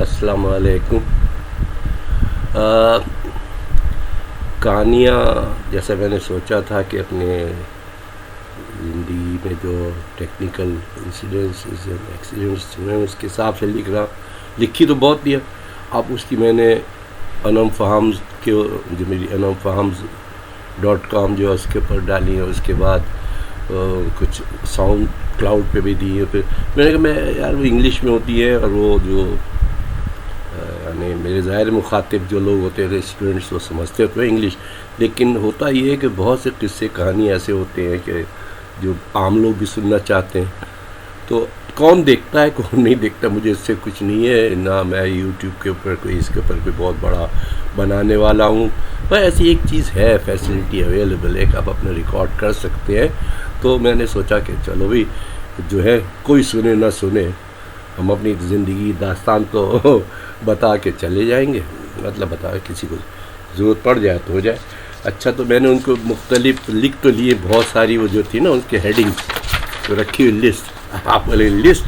السلام علیکم. کہانیاں جیسا میں نے سوچا تھا کہ اپنے زندگی میں جو ٹیکنیکل ایکسیڈنٹس میں اس کے حساب سے لکھی تو بہت دیا. اب اس کی میں نے انم فہمز کے جو میری anamfahams.com جو ہے اس کے اوپر ڈالی ہے. اس کے بعد کچھ ساؤنڈ کلاؤڈ پہ بھی دی ہے. پھر میں نے کہا میں یار وہ انگلش میں ہوتی ہے اور وہ جو یعنی میرے ظاہر مخاطب جو لوگ ہوتے ہیں اسٹوڈنٹس وہ سمجھتے ہوتے ہیں انگلش, لیکن ہوتا یہ ہے کہ بہت سے قصے کہانی ایسے ہوتے ہیں کہ جو عام لوگ بھی سننا چاہتے ہیں. تو کون دیکھتا ہے کون نہیں دیکھتا مجھے اس سے کچھ نہیں ہے, نہ میں یوٹیوب کے اوپر کوئی اس کے اوپر کوئی بہت بڑا بنانے والا ہوں. پر ایسی ایک چیز ہے, فیسلٹی اویلیبل ہے کہ آپ اپنا ریکارڈ کر سکتے ہیں. تو میں نے سوچا کہ چلو بھی جو ہے کوئی سنے نہ سنے, ہم اپنی زندگی داستان تو بتا کے چلے جائیں گے, مطلب بتا کسی کو ضرورت پڑ جائے تو ہو جائے. اچھا تو میں نے ان کو مختلف لکھ تو لیے بہت ساری, وہ جو تھی نا ان کے ہیڈنگ جو رکھی ہوئی لسٹ. آپ بولے لسٹ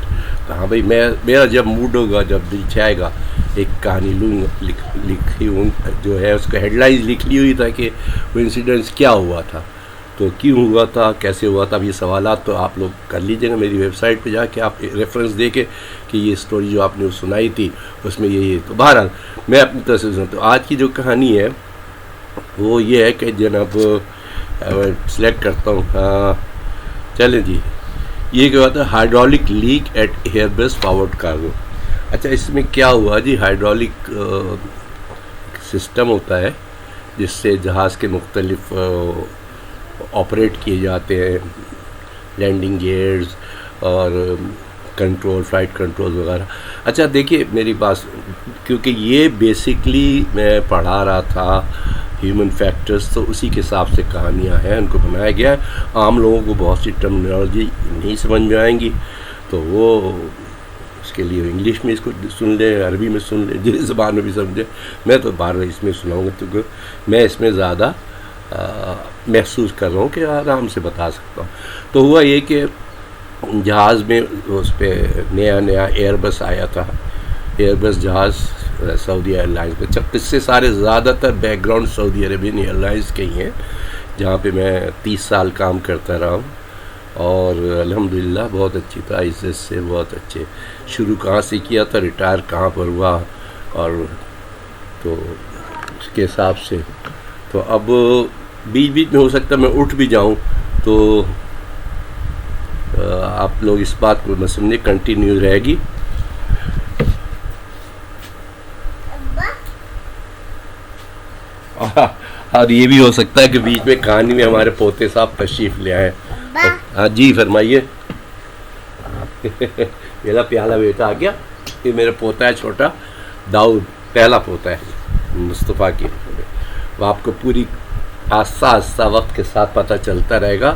تو ہاں بھائی میرا جب موڈ ہوگا, جب دل چاہے گا ایک کہانی لوں گا لکھی ہوں جو ہے اس کو ہیڈ لائنز لکھ لی ہوئی تھا کہ وہ انسیڈنٹس کیا ہوا تھا, تو کیوں ہوا تھا, کیسے ہوا تھا. اب یہ سوالات تو آپ لوگ کر لیجیے گا میری ویب سائٹ پہ جا کے, آپ ریفرنس دے کے کہ یہ اسٹوری جو آپ نے سنائی تھی اس میں یہ. تو بہرحال میں اپنی طرف سے سنتا ہوں. آج کی جو کہانی ہے وہ یہ ہے کہ جناب سلیکٹ کرتا ہوں. ہاں چلیں جی, یہ کیا ہوتا ہے ہائیڈرولک لیک ایٹ ایئر بس فارورڈ کارگو. اچھا اس میں کیا ہوا جی, ہائیڈرولک سسٹم ہوتا ہے جس سے جہاز کے مختلف آپریٹ کیے جاتے ہیں, لینڈنگ گیئرز اور کنٹرول, فلائٹ کنٹرول وغیرہ. اچھا دیکھیے میری بات, کیونکہ یہ بیسکلی میں پڑھا رہا تھا ہیومن فیکٹرز, تو اسی کے حساب سے کہانیاں ہیں, ان کو بنایا گیا ہے. عام لوگوں کو بہت سی ٹرمنالوجی نہیں سمجھ میں آئیں گی تو وہ اس کے لیے انگلش میں اس کو سن لیں, عربی میں سن لیں, جس زبان میں بھی سمجھیں. میں تو بار بار اس میں سناؤں گا کیونکہ میں اس میں زیادہ محسوس کر رہا ہوں کہ آرام سے بتا سکتا ہوں. تو ہوا یہ کہ جہاز میں اس پہ نیا ایئر بس آیا تھا, ایئر بس جہاز سعودی ایئر لائنس پہ. قصے سارے زیادہ تر بیک گراؤنڈ سعودی عربین ایئر لائنس کے ہی ہیں, جہاں پہ میں 30 سال کام کرتا رہا ہوں اور الحمدللہ بہت اچھی تھا, عزت سے بہت اچھے. شروع کہاں سے کیا تھا, ریٹائر کہاں پر ہوا, اور تو اس کے حساب سے تو اب بیچ میں ہو سکتا ہے میں اٹھ بھی جاؤں, تو آپ لوگ اس بات کو میں سمجھے کنٹینیو رہے گی. اور یہ بھی ہو سکتا ہے کہ بیچ میں کہانی میں ہمارے پوتے صاحب تشریف لے آئے. ہاں جی فرمائیے. میرا پیالہ بیٹا آ گیا, یہ میرا پوتا ہے چھوٹا داؤد, پہلا پوتا ہے مصطفیٰ کی. وہ آپ کو پوری آہستہ وقت کے ساتھ پتہ چلتا رہے گا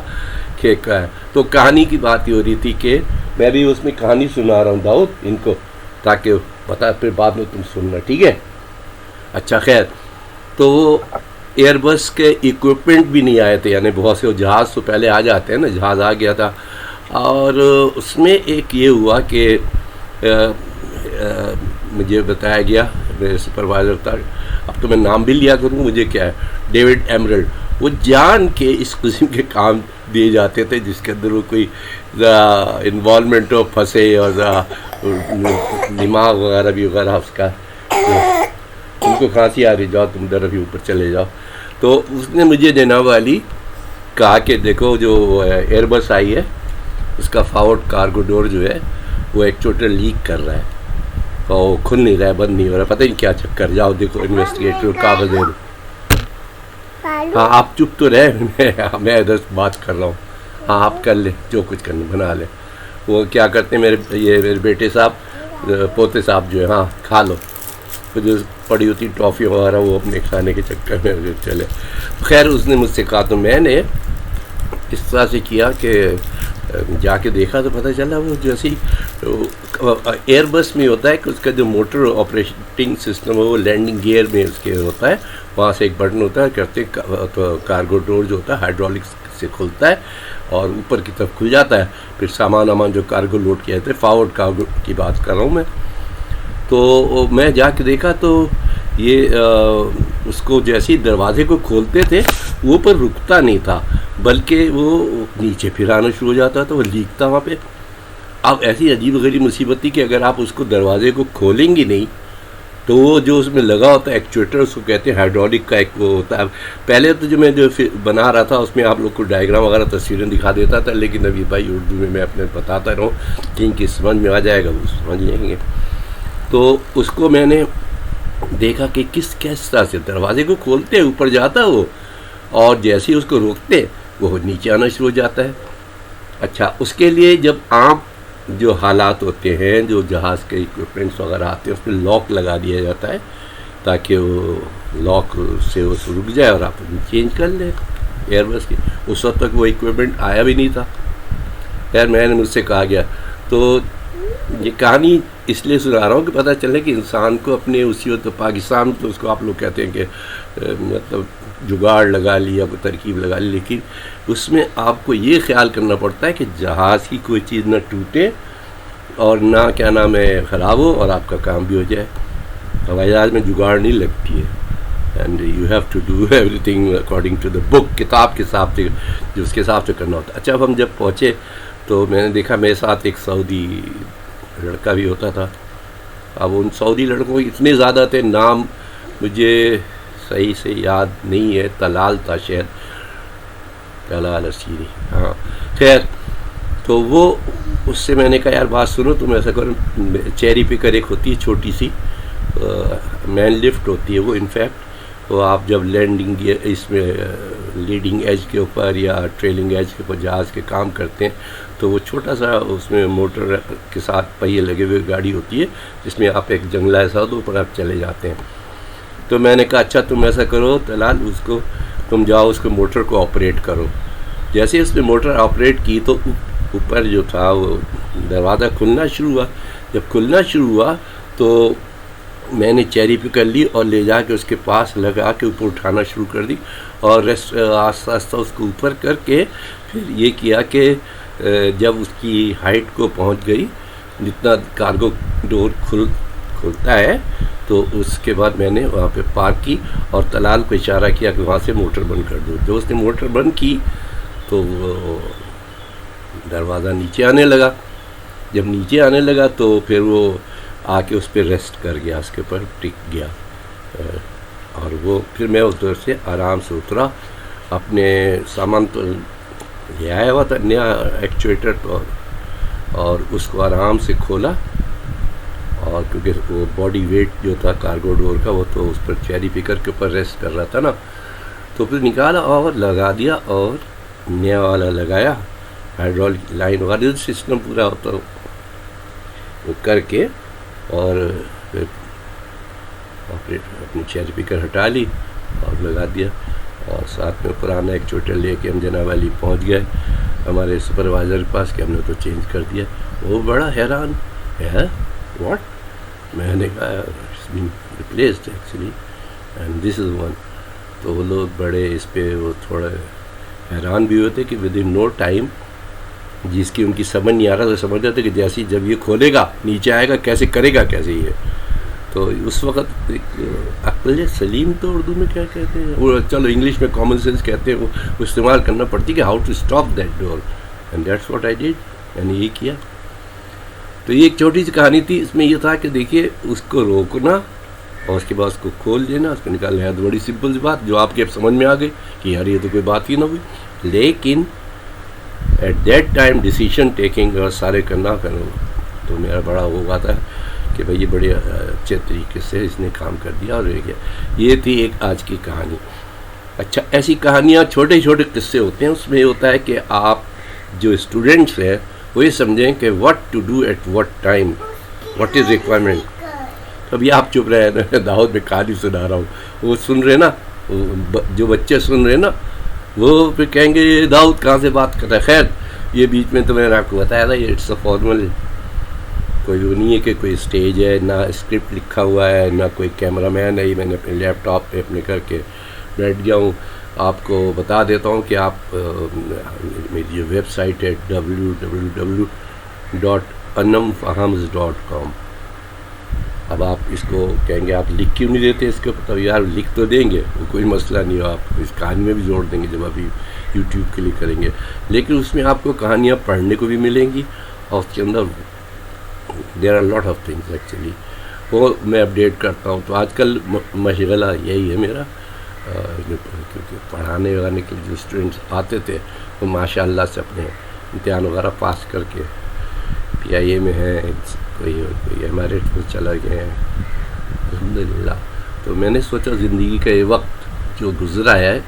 کہ کیا ہے. تو کہانی کی بات یہ ہو رہی تھی کہ میں بھی اس میں کہانی سنا رہا ہوں داؤد ان کو, تاکہ پتہ پھر بعد میں تم سننا, ٹھیک ہے. اچھا خیر, تو ایئر بس کے ایکوپمنٹ بھی نہیں آئے تھے, یعنی بہت سے جہاز تو پہلے آ جاتے ہیں نا, جہاز آ گیا تھا. اور اس میں ایک یہ ہوا کہ مجھے بتایا گیا, میرے سپروائزر تھا, اب تو میں نام بھی لیا کروں, مجھے کیا ہے, ڈیوڈ ایمرلڈ. وہ جان کے اس قسم کے کام دیے جاتے تھے جس کے اندر وہ کوئی انوالومنٹ ہو, پھنسے, اور دماغ وغیرہ بھی وغیرہ اس کا. ان کو کھانسی آ رہی, جاؤ تم ادھر ابھی اوپر چلے جاؤ. تو اس نے مجھے جناب والی کہا کہ دیکھو جو ایئر بس آئی ہے اس کا فارورڈ کارگو ڈور جو ہے وہ ایک چھوٹا لیک کر رہا ہے, اور کھل نہیں رہا ہے, بند نہیں ہو رہا, پتہ نہیں کیا چکر. جاؤ دیکھو انویسٹیگیٹر کاغذ. ہاں آپ چپ تو رہے, میں ادھر بات کر رہا ہوں. ہاں آپ کر لیں جو کچھ کرنا, بنا لیں. وہ کیا کرتے ہیں میرے بیٹے صاحب, پوتے صاحب جو ہے, ہاں کھا لو. جو پڑی ہوتی ٹافی وغیرہ وہ اپنے کھانے کے چکر میں چلے. خیر اس نے مجھ سے کہا, تو میں نے اس طرح سے کیا کہ جا کے دیکھا تو پتہ چلا وہ جیسے ایئر بس میں ہوتا ہے کہ اس کا جو موٹر آپریٹنگ سسٹم ہے وہ لینڈنگ گیئر میں اس کے ہوتا ہے, وہاں سے ایک بٹن ہوتا ہے, کرتے کارگو ڈور جو ہوتا ہے ہائیڈرولک سے کھلتا ہے اور اوپر کی طرف کھل جاتا ہے. پھر سامان جو کارگو لوڈ کیا جاتا ہے, فارورڈ کارگو کی بات کر رہا ہوں میں. تو میں جا کے دیکھا تو یہ اس کو جیسے دروازے کو کھولتے تھے وہ پر رکتا نہیں تھا، بلکہ وہ نیچے پھر آنا شروع ہو جاتا تھا، وہ لیکتا وہاں پہ. اب ایسی عجیب غریب مصیبت تھی کہ اگر آپ اس کو دروازے کو کھولیں گی نہیں تو وہ جو اس میں لگا ہوتا ہے ایکچویٹر، اس کو کہتے ہیں ہائیڈرولک کا ایک وہ ہوتا ہے. پہلے تو جو میں بنا رہا تھا اس میں آپ لوگ کو ڈائیگرام وغیرہ تصویریں دکھا دیتا تھا، لیکن ابھی بھائی اردو میں اپنے بتاتا رہا ہوں کہ ان کی سمجھ میں آ جائے گا، وہ سمجھ لیں گے. تو اس کو میں نے دیکھا کہ کس طرح سے دروازے کو کھولتے اوپر جاتا وہ، اور جیسے ہی اس کو روکتے وہ نیچے آنا شروع ہو جاتا ہے. اچھا، اس کے لیے جب عام جو حالات ہوتے ہیں، جو جہاز کے اکوپمنٹس وغیرہ آتے ہیں، اس میں لاک لگا دیا جاتا ہے تاکہ وہ لاک سے وہ رک جائے اور آپ چینج کر لیں ایئر بس کی. اس وقت تک وہ اکوپمنٹ آیا بھی نہیں تھا. خیر میں نے مجھ سے کہا گیا. تو یہ کہانی اس لیے سنا رہا ہوں کہ پتہ چلے کہ انسان کو اپنے اسی وقت پاکستان تو اس کو آپ لوگ کہتے ہیں کہ مطلب جگاڑ لگا لی یا کوئی ترکیب لگا لی، لیکن اس میں آپ کو یہ خیال کرنا پڑتا ہے کہ جہاز کی کوئی چیز نہ ٹوٹے اور نہ کیا نام ہے خراب ہو اور آپ کا کام بھی ہو جائے. ہوائی جہاز میں جگاڑ نہیں لگتی ہے، and you have to do everything according to the book, کتاب کے حساب سے جو اس کے حساب سے کرنا ہوتا ہے. اچھا، اب ہم جب پہنچے تو میں نے دیکھا میرے ساتھ ایک سعودی لڑکا بھی ہوتا تھا. اب ان سعودی لڑکوں اتنے زیادہ تھے، نام مجھے صحیح سے یاد نہیں ہے، طلال تھا شاید، طلال اسیری، ہاں. خیر تو وہ اس سے میں نے کہا یار بات سنو، تم ایسا کرو، چیری پکر ایک ہوتی ہے چھوٹی سی مین لفٹ ہوتی ہے وہ، انفیکٹ وہ آپ جب لینڈنگ اس میں لیڈنگ ایج کے اوپر یا ٹریلنگ ایج کے اوپر جہاز کے کام کرتے ہیں تو وہ چھوٹا سا اس میں موٹر کے ساتھ پہیے لگے ہوئے گاڑی ہوتی ہے جس میں آپ ایک جنگلہ ایسا تو اوپر آپ چلے جاتے ہیں. تو میں نے کہا اچھا تم ایسا کرو طلال، اس کو تم جاؤ اس کو موٹر کو آپریٹ کرو. جیسے اس نے موٹر آپریٹ کی تو اوپر جو تھا وہ دروازہ کھلنا شروع ہوا. جب کھلنا شروع ہوا تو میں نے چیری پکڑ لی اور لے جا کے اس کے پاس لگا کے اوپر اٹھانا شروع کر دی، اور آہستہ آہستہ اس کو اوپر کر کے پھر یہ کیا کہ جب اس کی ہائٹ کو پہنچ گئی جتنا کارگو ڈور کھلتا ہے تو اس کے بعد میں نے وہاں پہ پارک کی اور طلال کو اشارہ کیا کہ وہاں سے موٹر بند کر دو. جو اس نے موٹر بند کی تو وہ دروازہ نیچے آنے لگا. جب نیچے آنے لگا تو پھر وہ آ کے اس پہ ریسٹ کر گیا، اس کے اوپر ٹک گیا، اور وہ پھر میں ادھر سے آرام سے اترا. اپنے سامان تو لے آیا ہوا تھا نیا ایکچویٹر تو، اور اس کو آرام سے کھولا، اور کیونکہ وہ باڈی ویٹ جو تھا کارگو ڈور کا وہ تو اس پر چیری پکر کے اوپر ریسٹ کر رہا تھا نا، تو پھر نکالا اور لگا دیا اور نیا والا لگایا، ہائیڈرولک لائن والا سسٹم پورا ہوتا وہ کر کے، اور پھر اپنی چیری پکر ہٹا لی اور لگا دیا، اور ساتھ میں پرانا ایک چوٹر لے کے ہم جناب والی پہنچ گئے ہمارے سپروائزر کے پاس کہ ہم نے تو چینج کر دیا. وہ بڑا حیران ہے، واٹ؟ میں نے کہا it's been replaced actually and this is one. تو وہ لوگ بڑے اس پہ وہ تھوڑا حیران بھی ہوتے کہ ود ان نو ٹائم، جس کی ان کی سمجھ نہیں آ رہا تو سمجھ رہتے کہ جیسے جب یہ کھولے گا نیچے آئے گا کیسے کرے گا کیسے یہ. تو اس وقت عقل سلیم تو اردو میں کیا کہتے ہیں، وہ چلو انگلش میں کامن سینس کہتے ہیں، وہ استعمال کرنا پڑتی کہ how to stop that door, and that's what I did, میں نے یہ کیا. تو یہ ایک چھوٹی سی کہانی تھی. اس میں یہ تھا کہ دیکھیے اس کو روکنا اور اس کے بعد اس کو کھول دینا، اس کو نکالنا ہے. بڑی سمپل سی بات جو آپ کے سمجھ میں آ گئی کہ یار یہ تو کوئی بات ہی نہ ہوئی، لیکن at that time decision taking اور سارے کرنا تو میرا بڑا وہ ہوا تھا کہ بھئی یہ بڑے اچھے طریقے سے اس نے کام کر دیا اور رہ گیا. یہ تھی ایک آج کی کہانی. اچھا، ایسی کہانیاں چھوٹے چھوٹے قصے ہوتے ہیں، اس میں یہ ہوتا ہے کہ آپ جو اسٹوڈنٹس ہیں وہ یہ سمجھیں کہ what to do at what time, what is requirement. ابھی آپ چپ رہے ہیں، دعوت میں کہانی سنا رہا ہوں، وہ سن رہے نا، جو بچے سن رہے نا وہ پھر کہیں گے یہ داؤد کہاں سے بات کر رہا ہے. خیر یہ بیچ میں تو میں نے آپ کو بتایا تھا یہ اٹس اے فارمل، کوئی وہ نہیں ہے کہ کوئی اسٹیج ہے، نہ اسکرپٹ لکھا ہوا ہے، نہ کوئی کیمرہ مین ہے. میں نے اپنے لیپ ٹاپ پہ اپنے کر کے بیٹھ گیا ہوں. آپ کو بتا دیتا ہوں کہ آپ میری جو ویب سائٹ ہے www.anamfahams.com، اب آپ اس کو کہیں گے آپ لکھ کیوں نہیں دیتے اس کے اوپر، تو یار لکھ تو دیں گے، وہ کوئی مسئلہ نہیں ہو، آپ اس کہانی میں بھی جوڑ دیں گے جب ابھی یوٹیوب کے لیے کریں گے، لیکن اس میں آپ کو کہانیاں پڑھنے کو بھی ملیں گی، اور اس کے اندر there are lot of things actually, وہ میں اپڈیٹ کرتا ہوں. تو آج کل مشغلہ یہی ہے میرا، کیونکہ پڑھانے وغیرہ کے جو اسٹوڈنٹس آتے تھے وہ ماشاء اللہ سے اپنے امتحان وغیرہ پاس کر کے پی آئی اے میں ہیں، کوئی ایمریٹس میں چلا گئے ہیں الحمدللہ. تو میں نے سوچا زندگی کا یہ وقت جو گزرا ہے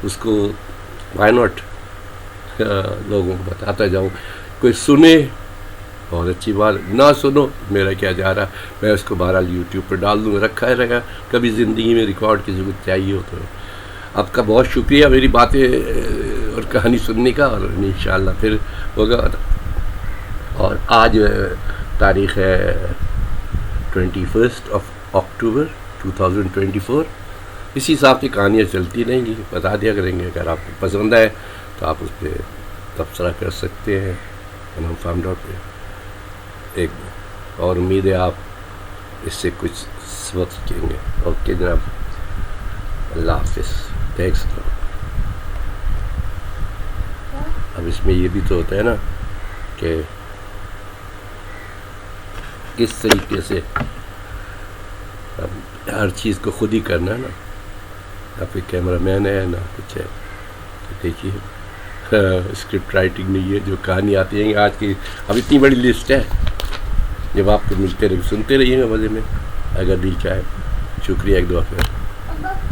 اس کو وائی ناٹ لوگوں کو بتاتا جاؤں، کوئی سنے بہت اچھی بات، نہ سنو میرا کیا جا رہا، میں اس کو بہرحال یوٹیوب پہ ڈال دوں، رکھا ہے رہا، کبھی زندگی میں ریکارڈ کی ضرورت چاہیے ہو تو. آپ کا بہت شکریہ میری باتیں اور کہانی سننے کا، اور انشاءاللہ پھر ہوگا. اور آج تاریخ ہے 21 اکتوبر 2024. اسی حساب سے کہانیاں چلتی رہیں گی، بتا دیا کریں گے. اگر آپ کو پسند آئے تو آپ اس پہ تبصرہ کر سکتے ہیں، ہم فارم ڈاٹ پہ ایک، اور امید ہے آپ اس سے کچھ سبق سیکھیں گے. اوکے جناب، اللہ حافظ، تھینکس. اب اس میں یہ بھی تو ہوتا ہے نا کہ کس طریقے سے ہر چیز کو خود ہی کرنا ہے نا، نہ کوئی کیمرہ مین ہے نہ کچھ ہے. دیکھیے اسکرپٹ رائٹنگ نہیں ہے، جو کہانی آتی ہیں آج کی، اب اتنی بڑی لسٹ ہے، جب آپ کو ملتے رہے سنتے رہیے گا مزے میں اگر دل چاہے. شکریہ ایک دفعہ پھر.